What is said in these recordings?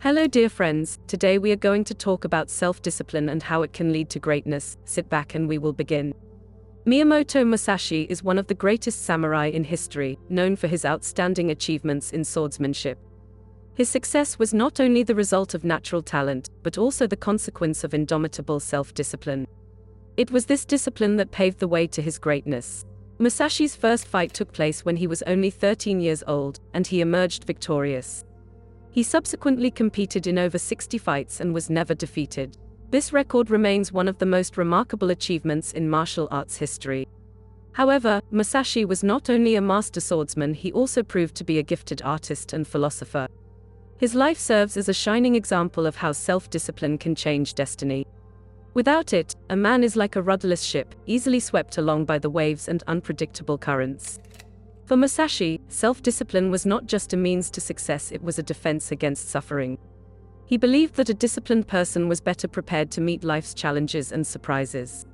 Hello dear friends, today we are going to talk about self-discipline and how it can lead to greatness. Sit back and we will begin. Miyamoto Musashi is one of the greatest samurai in history, known for his outstanding achievements in swordsmanship. His success was not only the result of natural talent, but also the consequence of indomitable self-discipline. It was this discipline that paved the way to his greatness. Musashi's first fight took place when he was only 13 years old, and he emerged victorious. He subsequently competed in over 60 fights and was never defeated. This record remains one of the most remarkable achievements in martial arts history. However, Musashi was not only a master swordsman, he also proved to be a gifted artist and philosopher. His life serves as a shining example of how self-discipline can change destiny. Without it, a man is like a rudderless ship, easily swept along by the waves and unpredictable currents. For Musashi, self-discipline was not just a means to success, it was a defense against suffering. He believed that a disciplined person was better prepared to meet life's challenges and surprises.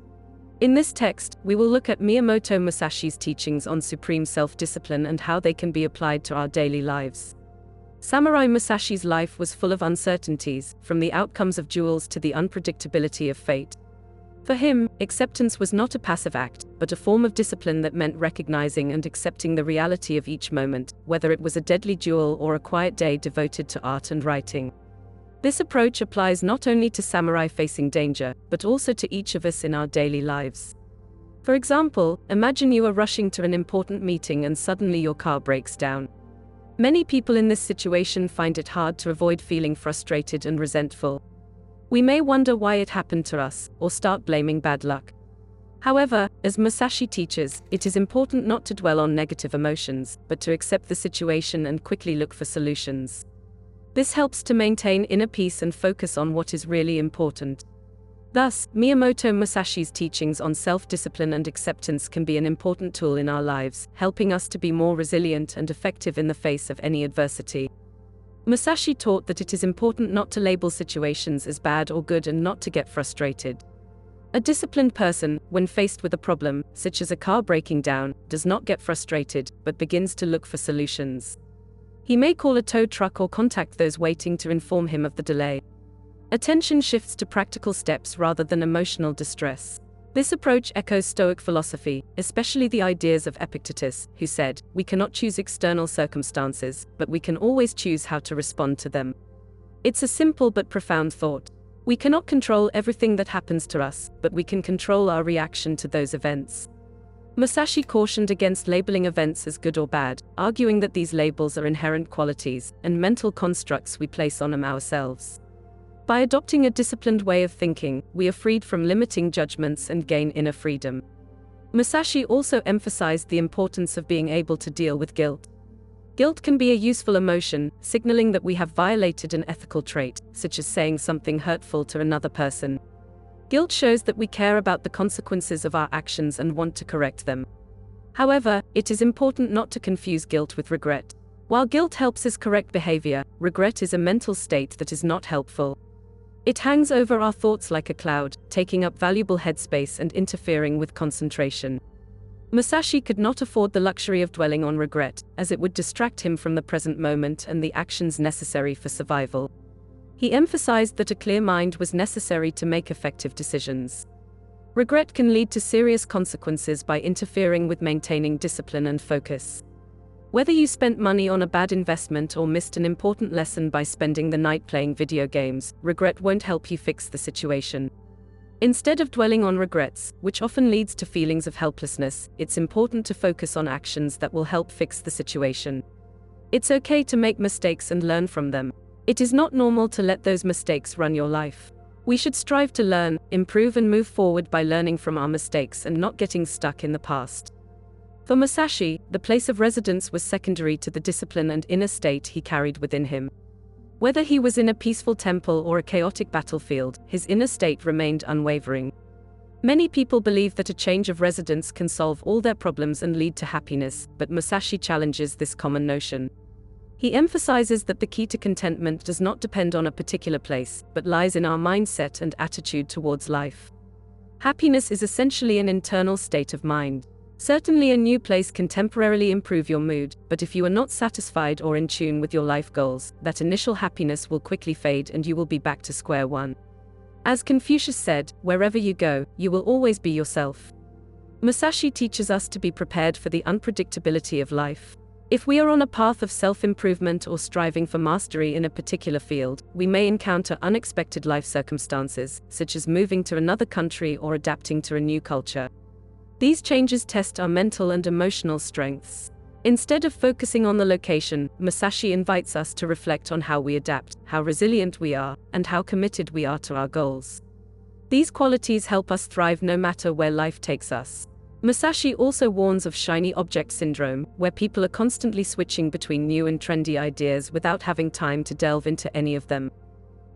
In this text, we will look at Miyamoto Musashi's teachings on supreme self-discipline and how they can be applied to our daily lives. Samurai Musashi's life was full of uncertainties, from the outcomes of duels to the unpredictability of fate. For him, acceptance was not a passive act, but a form of discipline that meant recognizing and accepting the reality of each moment, whether it was a deadly duel or a quiet day devoted to art and writing. This approach applies not only to samurai facing danger, but also to each of us in our daily lives. For example, imagine you are rushing to an important meeting and suddenly your car breaks down. Many people in this situation find it hard to avoid feeling frustrated and resentful. We may wonder why it happened to us, or start blaming bad luck. However, as Musashi teaches, it is important not to dwell on negative emotions, but to accept the situation and quickly look for solutions. This helps to maintain inner peace and focus on what is really important. Thus, Miyamoto Musashi's teachings on self-discipline and acceptance can be an important tool in our lives, helping us to be more resilient and effective in the face of any adversity. Musashi taught that it is important not to label situations as bad or good and not to get frustrated. A disciplined person, when faced with a problem, such as a car breaking down, does not get frustrated, but begins to look for solutions. He may call a tow truck or contact those waiting to inform him of the delay. Attention shifts to practical steps rather than emotional distress. This approach echoes Stoic philosophy, especially the ideas of Epictetus, who said, "We cannot choose external circumstances, but we can always choose how to respond to them." It's a simple but profound thought. We cannot control everything that happens to us, but we can control our reaction to those events. Musashi cautioned against labeling events as good or bad, arguing that these labels are inherent qualities and mental constructs we place on them ourselves. By adopting a disciplined way of thinking, we are freed from limiting judgments and gain inner freedom. Musashi also emphasized the importance of being able to deal with guilt. Guilt can be a useful emotion, signaling that we have violated an ethical trait, such as saying something hurtful to another person. Guilt shows that we care about the consequences of our actions and want to correct them. However, it is important not to confuse guilt with regret. While guilt helps us correct behavior, regret is a mental state that is not helpful. It hangs over our thoughts like a cloud, taking up valuable headspace and interfering with concentration. Musashi could not afford the luxury of dwelling on regret, as it would distract him from the present moment and the actions necessary for survival. He emphasized that a clear mind was necessary to make effective decisions. Regret can lead to serious consequences by interfering with maintaining discipline and focus. Whether you spent money on a bad investment or missed an important lesson by spending the night playing video games, regret won't help you fix the situation. Instead of dwelling on regrets, which often leads to feelings of helplessness, it's important to focus on actions that will help fix the situation. It's okay to make mistakes and learn from them. It is not normal to let those mistakes run your life. We should strive to learn, improve and move forward by learning from our mistakes and not getting stuck in the past. For Musashi, the place of residence was secondary to the discipline and inner state he carried within him. Whether he was in a peaceful temple or a chaotic battlefield, his inner state remained unwavering. Many people believe that a change of residence can solve all their problems and lead to happiness, but Musashi challenges this common notion. He emphasizes that the key to contentment does not depend on a particular place, but lies in our mindset and attitude towards life. Happiness is essentially an internal state of mind. Certainly, a new place can temporarily improve your mood, but if you are not satisfied or in tune with your life goals, that initial happiness will quickly fade and you will be back to square one. As Confucius said, wherever you go, you will always be yourself. Musashi teaches us to be prepared for the unpredictability of life. If we are on a path of self-improvement or striving for mastery in a particular field, we may encounter unexpected life circumstances, such as moving to another country or adapting to a new culture. These changes test our mental and emotional strengths. Instead of focusing on the location, Musashi invites us to reflect on how we adapt, how resilient we are, and how committed we are to our goals. These qualities help us thrive no matter where life takes us. Musashi also warns of shiny object syndrome, where people are constantly switching between new and trendy ideas without having time to delve into any of them.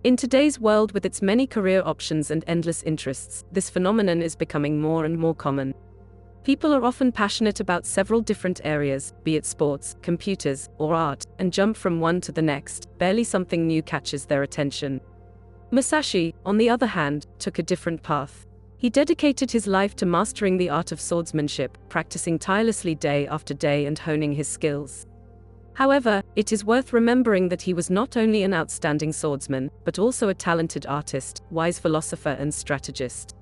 In today's world, with its many career options and endless interests, this phenomenon is becoming more and more common. People are often passionate about several different areas, be it sports, computers, or art, and jump from one to the next. Barely something new catches their attention. Musashi, on the other hand, took a different path. He dedicated his life to mastering the art of swordsmanship, practicing tirelessly day after day and honing his skills. However, it is worth remembering that he was not only an outstanding swordsman, but also a talented artist, wise philosopher and strategist.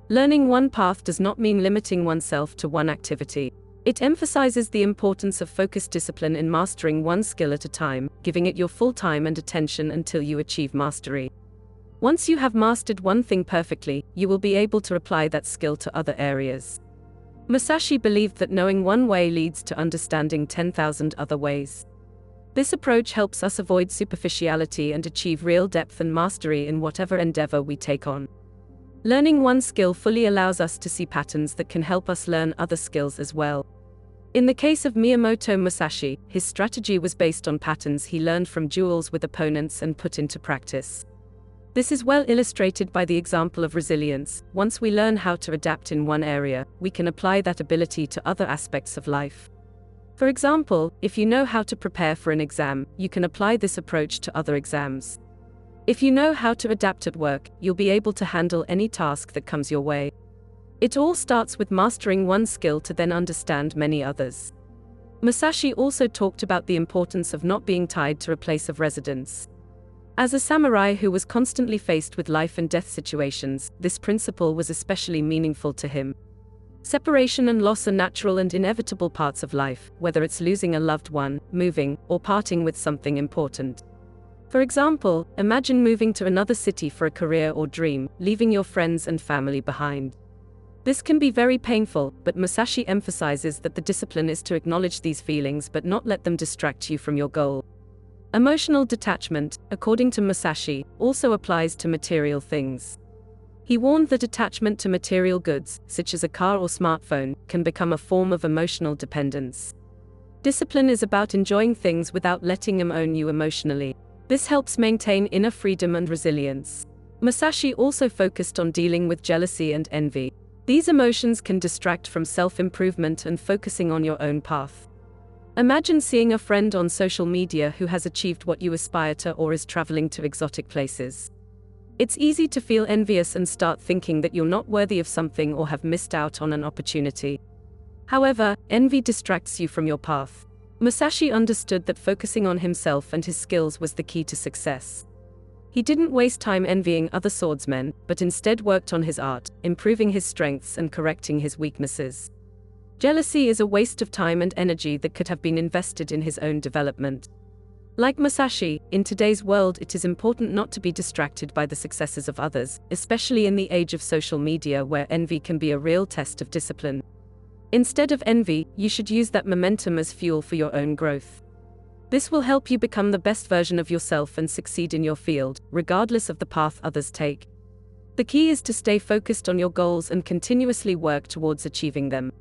Learning one path does not mean limiting oneself to one activity. It emphasizes the importance of focused discipline in mastering one skill at a time, giving it your full time and attention until you achieve mastery. Once you have mastered one thing perfectly, you will be able to apply that skill to other areas. Musashi believed that knowing one way leads to understanding 10,000 other ways. This approach helps us avoid superficiality and achieve real depth and mastery in whatever endeavor we take on. Learning one skill fully allows us to see patterns that can help us learn other skills as well. In the case of Miyamoto Musashi, his strategy was based on patterns he learned from duels with opponents and put into practice. This is well illustrated by the example of resilience. Once we learn how to adapt in one area, we can apply that ability to other aspects of life. For example, if you know how to prepare for an exam, you can apply this approach to other exams. If you know how to adapt at work, you'll be able to handle any task that comes your way. It all starts with mastering one skill to then understand many others. Musashi also talked about the importance of not being tied to a place of residence. As a samurai who was constantly faced with life and death situations, this principle was especially meaningful to him. Separation and loss are natural and inevitable parts of life, whether it's losing a loved one, moving, or parting with something important. For example, imagine moving to another city for a career or dream, leaving your friends and family behind. This can be very painful, but Musashi emphasizes that the discipline is to acknowledge these feelings but not let them distract you from your goal. Emotional detachment, according to Musashi, also applies to material things. He warned that attachment to material goods, such as a car or smartphone, can become a form of emotional dependence. Discipline is about enjoying things without letting them own you emotionally. This helps maintain inner freedom and resilience. Musashi also focused on dealing with jealousy and envy. These emotions can distract from self-improvement and focusing on your own path. Imagine seeing a friend on social media who has achieved what you aspire to or is traveling to exotic places. It's easy to feel envious and start thinking that you're not worthy of something or have missed out on an opportunity. However, envy distracts you from your path. Musashi understood that focusing on himself and his skills was the key to success. He didn't waste time envying other swordsmen, but instead worked on his art, improving his strengths and correcting his weaknesses. Jealousy is a waste of time and energy that could have been invested in his own development. Like Musashi, in today's world it is important not to be distracted by the successes of others, especially in the age of social media where envy can be a real test of discipline. Instead of envy, you should use that momentum as fuel for your own growth. This will help you become the best version of yourself and succeed in your field, regardless of the path others take. The key is to stay focused on your goals and continuously work towards achieving them.